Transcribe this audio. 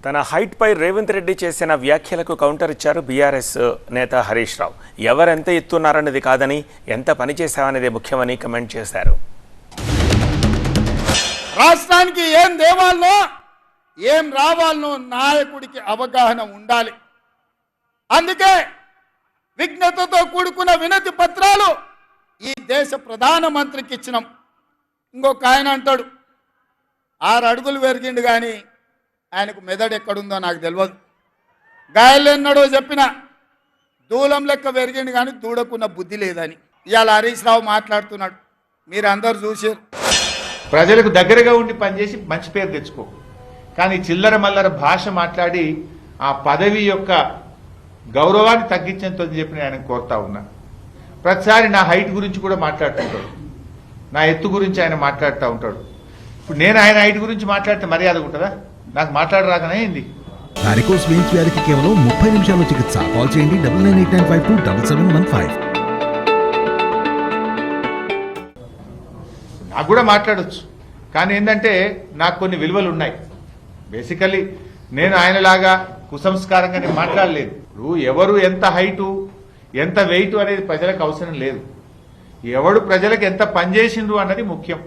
తన హైట్ పై రేవంత్ రెడ్డి చేసిన వ్యాఖ్యలకు కౌంటర్ ఇచ్చారు బీఆర్ఎస్ నేత హరీష్ రావు. ఎవరెంత ఎత్తున్నారన్నది కాదని ఎంత పని చేశామనేది ముఖ్యమని కమెంట్ చేశారు. రాష్ట్రానికి ఏం దేవాలనో ఏం రావాలనో నాయకుడికి అవగాహన ఉండాలి. అందుకే విజ్ఞతతో కూడుకున్న వినతి పత్రాలు ఈ దేశ ప్రధానమంత్రికి ఇచ్చినాం. ఇంకొక ఆయన అంటాడు 6 అడుగులు పెరిగిండు కానీ ఆయనకు మెదడు ఎక్కడుందో నాకు తెలియదు. గాయలు ఎన్నడో చెప్పిన దూలం లెక్క పెరిగిండు కానీ దూడకున్న బుద్ధి లేదని ఇవాళ హరీష్ రావు మాట్లాడుతున్నాడు. మీరు అందరు చూసారు. ప్రజలకు దగ్గరగా ఉండి పనిచేసి మంచి పేరు తెచ్చుకో, కానీ చిల్లర మల్లర భాష మాట్లాడి ఆ పదవి యొక్క గౌరవాన్ని తగ్గించేంత చెప్పి నేను కోరుతా ఉన్నా. ప్రతిసారి నా హైట్ గురించి కూడా మాట్లాడుతుంటాడు, నా ఎత్తు గురించి ఆయన మాట్లాడుతూ ఉంటాడు. ఇప్పుడు నేను ఆయన హైట్ గురించి మాట్లాడితే మర్యాద ఉంటుందా? నాకు మాట్లాడరాకనే ఏంది? వారికోస్ వెయిన్స్ వ్యాధికి కేవలం 30 నిమిషాల్లో చికిత్స. కాల్ చేయండి 9989527715. నాకు కూడా మాట్లాడొచ్చు, కానీ ఏంటంటే నాకు కొన్ని విలువలు ఉన్నాయి. బేసికలీ నేను ఆయనలాగా కుసంస్కారంగా నేను మాట్లాడలేదు. ఎవరు ఎంత హైటు ఎంత వెయిట్ అనేది ప్రజలకు అవసరం లేదు. ఎవడు ప్రజలకు ఎంత పనిచేసిండ్రు అన్నది ముఖ్యం.